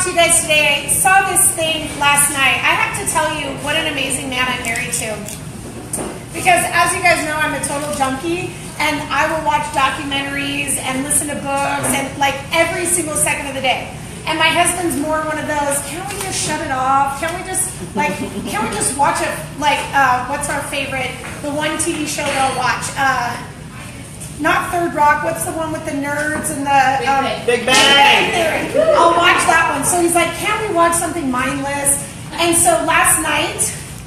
to you guys today. I saw this thing last night. I have to tell you what an amazing man I'm married to. Because as you guys know, I'm a total junkie, and I will watch documentaries and listen to books and like every single second of the day. And my husband's more one of those, can't we just shut it off? Can't we just watch it? Like, what's our favorite? The one TV show they'll watch. Not Third Rock, what's the one with the nerds and the... Big Bang Theory. I'll watch that one. So he's like, can't we watch something mindless? And so last night,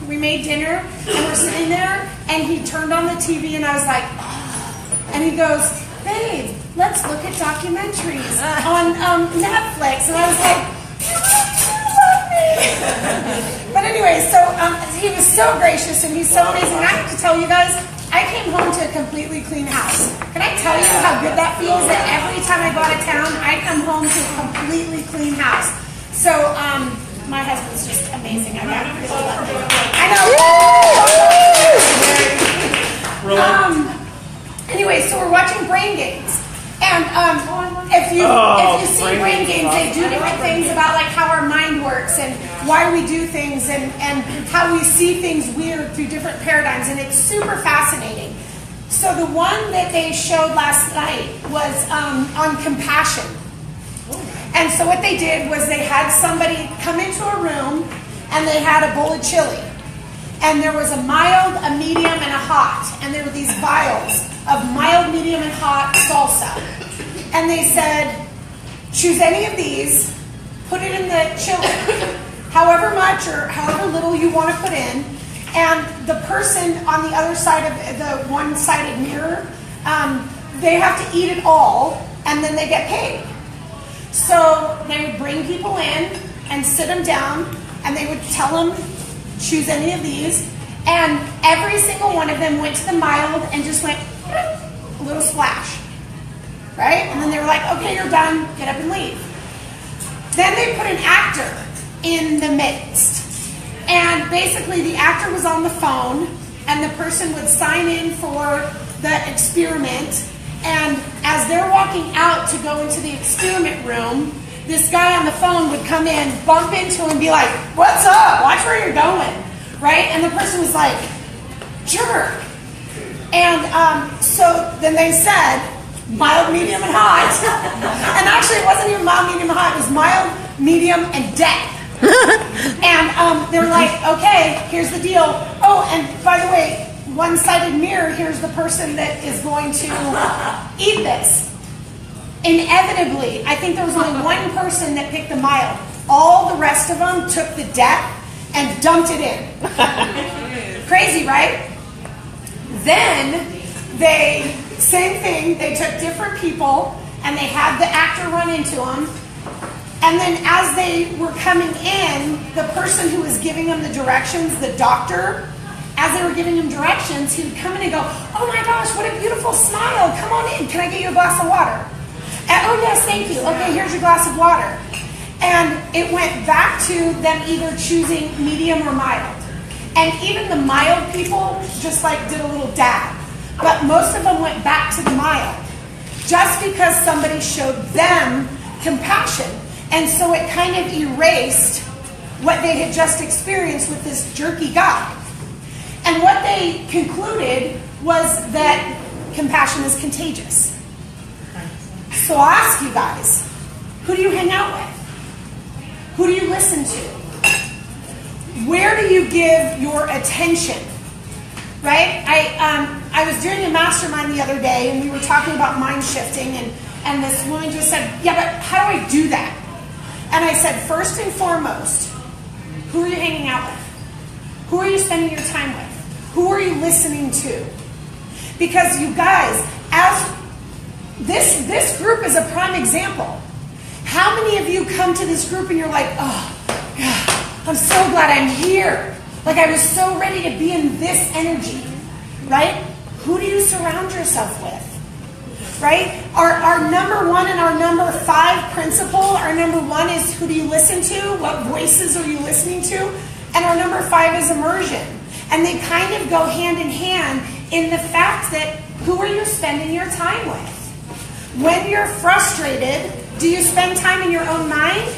we made dinner, and we're sitting there, and he turned on the TV, and I was like, oh. And he goes, babe, let's look at documentaries on Netflix. And I was like, you love me. But anyway, so he was so gracious, and he's so amazing. And I have to tell you guys, I came home to a completely clean house. Can I tell you how good that feels? That every time I go out of town, I come home to a completely clean house. So, my husband's just amazing. I really love him. I know. Anyway, so we're watching Brain Games. And if you see Brain Games, they do different things about like how our mind works and why we do things and how we see things weird through different paradigms, and it's super fascinating. So the one that they showed last night was on compassion. And so what they did was they had somebody come into a room and they had a bowl of chili. And there was a mild, a medium, and a hot. And there were these vials of mild, medium, and hot salsa. And they said, choose any of these, put it in the chili, however much or however little you want to put in. And the person on the other side of the one-sided mirror, they have to eat it all, and then they get paid. So they would bring people in and sit them down, and they would tell them, choose any of these. And every single one of them went to the mild and just went, a little splash. Right? And then they were like, okay, you're done, get up and leave. Then they put an actor in the midst. And basically the actor was on the phone, and the person would sign in for the experiment. And as they're walking out to go into the experiment room, this guy on the phone would come in, bump into him, and be like, what's up? Watch where you're going. Right? And the person was like, jerk. And so then they said, mild, medium, and hot. And actually it wasn't even mild, medium, and hot. It was mild, medium, and death. And they're like, okay, here's the deal. Oh, and by the way, one-sided mirror, here's the person that is going to eat this. Inevitably, I think there was only one person that picked the mild. All the rest of them took the death and dumped it in. Crazy, right? Then they, same thing, they took different people and they had the actor run into them. And then as they were coming in, the person who was giving them the directions, the doctor, as they were giving him directions, he would come in and go, oh my gosh, what a beautiful smile. Come on in. Can I get you a glass of water? And, oh yes, thank you. Okay, here's your glass of water. And it went back to them either choosing medium or mild. And even the mild people just like did a little dab. But most of them went back to the mild. Just because somebody showed them compassion. And so it kind of erased what they had just experienced with this jerky guy. And what they concluded was that compassion is contagious. So I'll ask you guys, who do you hang out with? Who do you listen to? Where do you give your attention? Right? I was doing a mastermind the other day, and we were talking about mind shifting, and this woman just said, yeah, but how do I do that? And I said, first and foremost, who are you hanging out with? Who are you spending your time with? Who are you listening to? Because you guys, as this group is a prime example. How many of you come to this group and you're like, oh, yeah, I'm so glad I'm here. Like I was so ready to be in this energy, right? Who do you surround yourself with? Right? Our number one and our number 5 principle, our number 1 is who do you listen to? What voices are you listening to? And our number 5 is immersion. And they kind of go hand in hand in the fact that who are you spending your time with? When you're frustrated, do you spend time in your own mind?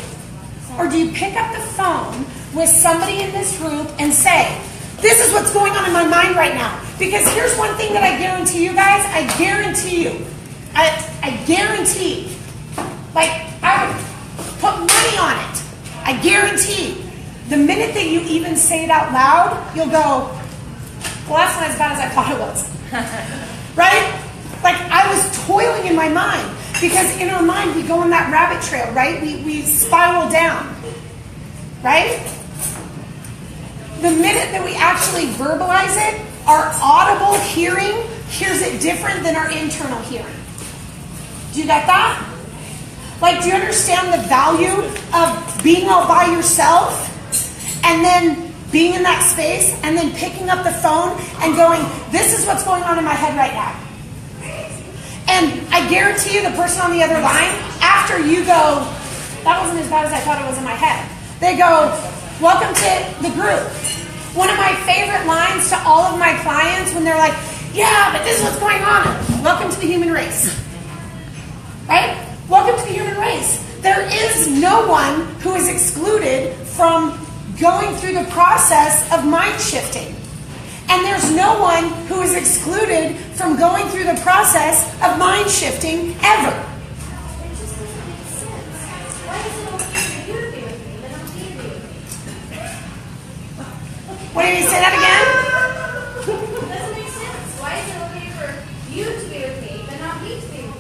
Or do you pick up the phone with somebody in this group and say, this is what's going on in my mind right now? Because here's one thing that I guarantee you guys. I guarantee you. I guarantee. Like, I would put money on it. I guarantee. The minute that you even say it out loud, you'll go, well, that's not as bad as I thought it was. Right? Like, I was toiling in my mind. Because in our mind, we go on that rabbit trail, right? We spiral down. Right? The minute that we actually verbalize it, our audible hearing hears it different than our internal hearing. Do you get that? Like, do you understand the value of being all by yourself and then being in that space and then picking up the phone and going, this is what's going on in my head right now? And I guarantee you the person on the other line, after you go, that wasn't as bad as I thought it was in my head. They go, welcome to the group. One of my favorite lines to all of my clients when they're like, yeah, but this is what's going on. Welcome to the human race. Right? Welcome to the human race. There is no one who is excluded from going through the process of mind shifting. And there's no one who is excluded from going through the process of mind shifting ever. It just doesn't make sense. Why is it okay for you to be with me, but not me to be with me? What did you say that again? It doesn't make sense. Why is it okay for you to be with me, but not me to be with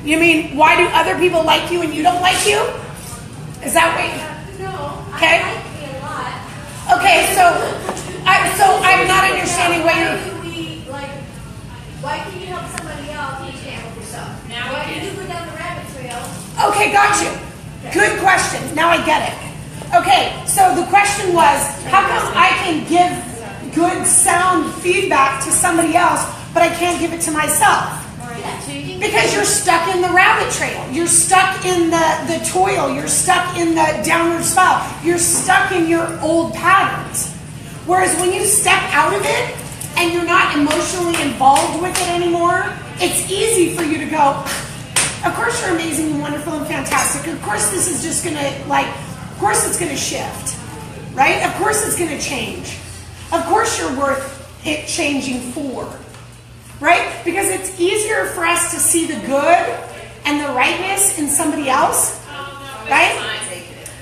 me? You mean, why do other people like you and you don't like you? Is that what? No, Okay. I like me a lot. Okay, so I'm not understanding what you're. Why can you help somebody else and you can't help yourself? Now why can you go down the rabbit trail? Okay, got you. Good question. Now I get it. Okay, so the question was, how come I can give good sound feedback to somebody else, but I can't give it to myself? Because you're stuck in the rabbit trail. You're stuck in the toil. You're stuck in the downward spiral. You're stuck in your old patterns. Whereas when you step out of it and you're not emotionally involved with it anymore, it's easy for you to go, of course you're amazing and wonderful and fantastic. Of course this is just going to, of course it's going to shift. Right? Of course it's going to change. Of course you're worth it changing for. Right? Because it's easier for us to see the good and the rightness in somebody else. Right?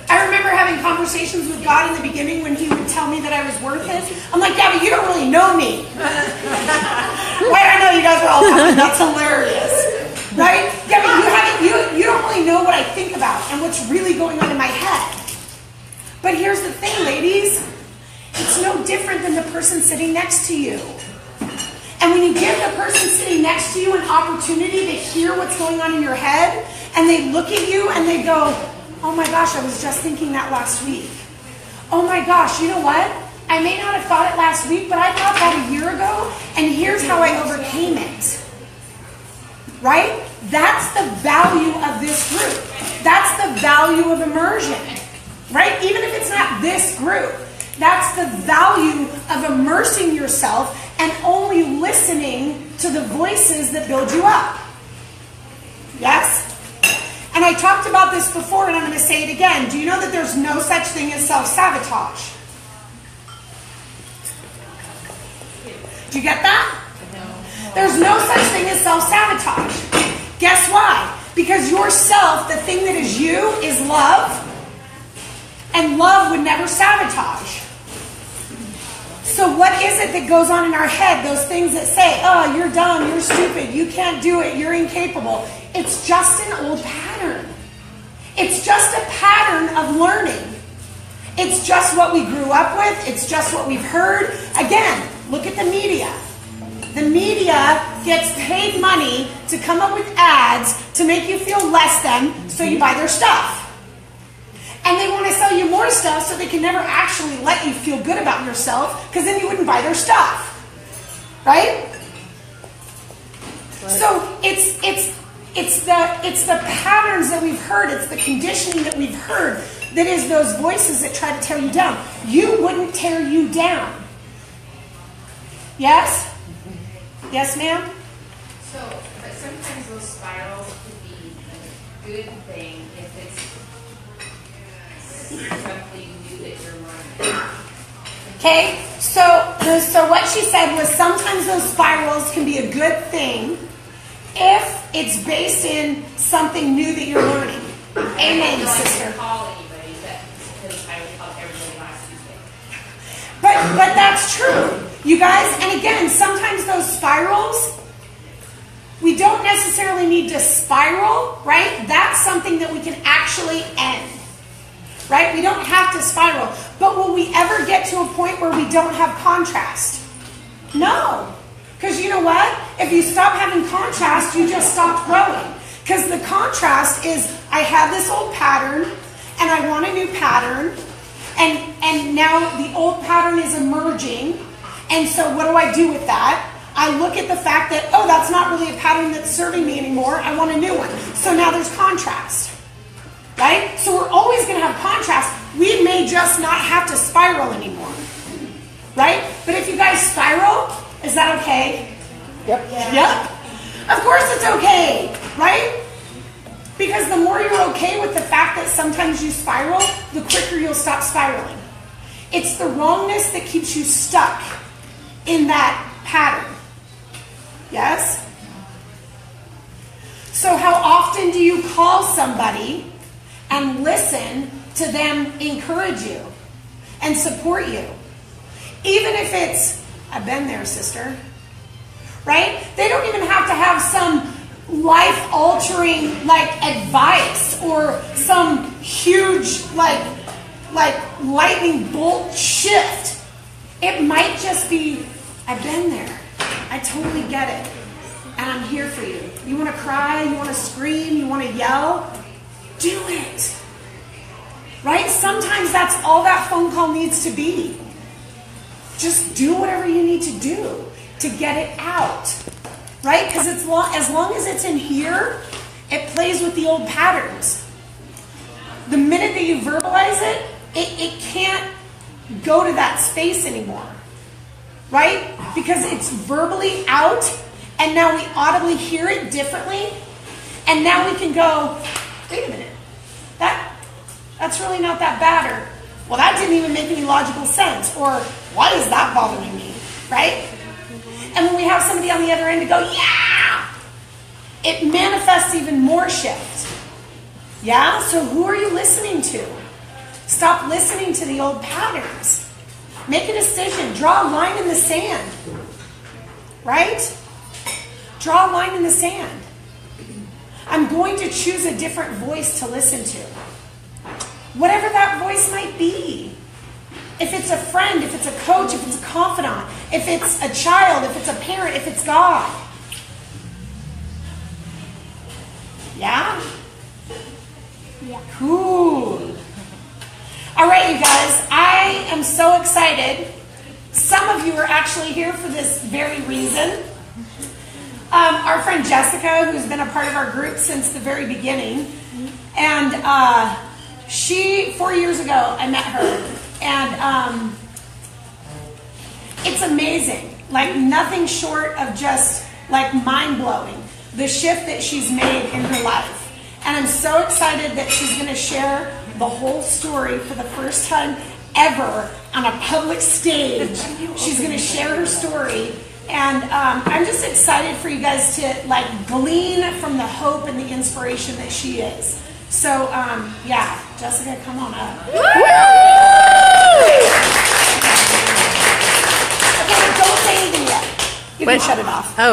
I remember having conversations with God in the beginning when He would tell me that I was worth it. I'm like, yeah, but you don't really know me. Why I know you guys are all laughing. That's hilarious. Right? Yeah, but you don't really know what I think about and what's really going on in my head. But here's the thing, ladies. It's no different than the person sitting next to you. And when you give the person sitting next to you an opportunity to hear what's going on in your head, and they look at you and they go, oh my gosh, I was just thinking that last week. Oh my gosh, you know what? I may not have thought it last week, but I thought that a year ago, and here's how I overcame it. Right? That's the value of this group. That's the value of immersion. Right? Even if it's not this group, that's the value of immersing yourself and only listening to the voices that build you up. Yes? And I talked about this before, and I'm going to say it again. Do you know that there's no such thing as self-sabotage? Do you get that? There's no such thing as self-sabotage. Guess why? Because yourself, the thing that is you, is love. And love would never sabotage. So what is it that goes on in our head? Those things that say, oh, you're dumb, you're stupid, you can't do it, you're incapable. It's just an old pattern. It's just a pattern of learning. It's just what we grew up with. It's just what we've heard. Again, look at the media. The media gets paid money to come up with ads to make you feel less than, so you buy their stuff. And they want to sell you more stuff so they can never actually let you feel good about yourself, because then you wouldn't buy their stuff. Right? So it's the patterns that we've heard, it's the conditioning that we've heard that is those voices that try to tear you down. You wouldn't tear you down. Yes? Yes, ma'am? So, but sometimes those spirals could be a good thing if it's directly knew that you're learning. Okay, so what she said was sometimes those spirals can be a good thing if it's based in something new that you're learning. Amen, sister. Call anybody because I would call everybody last Tuesday. But that's true, you guys. And again, sometimes those spirals, we don't necessarily need to spiral, right? That's something that we can actually end, right? We don't have to spiral. But will we ever get to a point where we don't have contrast? No. Because you know what? If you stop having contrast, you just stopped growing. Because the contrast is, I have this old pattern, and I want a new pattern, and now the old pattern is emerging, and so what do I do with that? I look at the fact that, oh, that's not really a pattern that's serving me anymore, I want a new one. So now there's contrast, right? So we're always going to have contrast. We may just not have to spiral anymore, right? But if you guys spiral, is that okay? Yep. Yep. Of course it's okay, right? Because the more you're okay with the fact that sometimes you spiral, the quicker you'll stop spiraling. It's the wrongness that keeps you stuck in that pattern. Yes? So how often do you call somebody and listen to them encourage you and support you? Even if it's, I've been there, sister. Right? They don't even have to have some life-altering advice or some huge lightning bolt shift. It might just be, I've been there. I totally get it. And I'm here for you. You want to cry? You want to scream? You want to yell? Do it. Right? Sometimes that's all that phone call needs to be. Just do whatever you need to do to get it out, right? Because as long as it's in here, it plays with the old patterns. The minute that you verbalize it, it can't go to that space anymore, right? Because it's verbally out, and now we audibly hear it differently, and now we can go, wait a minute, that's really not that bad, or, well, that didn't even make any logical sense, or why is that bothering me, right? And when we have somebody on the other end to go, yeah, it manifests even more shift. Yeah? So who are you listening to? Stop listening to the old patterns. Make a decision. Draw a line in the sand. Right? Draw a line in the sand. I'm going to choose a different voice to listen to. Whatever that voice might be. If it's a friend, if it's a coach, if it's a confidant, if it's a child, if it's a parent, if it's God. Yeah? Yeah. Cool. All right, you guys, I am so excited. Some of you are actually here for this very reason. Our friend Jessica, who's been a part of our group since the very beginning, and 4 years ago, I met her. And it's amazing, nothing short of just mind-blowing, the shift that she's made in her life. And I'm so excited that she's going to share the whole story for the first time ever on a public stage. She's going to share her story. And I'm just excited for you guys to glean from the hope and the inspiration that she is. So, yeah, Jessica, come on up. Okay, don't say anything yet. You can shut it off. Oh.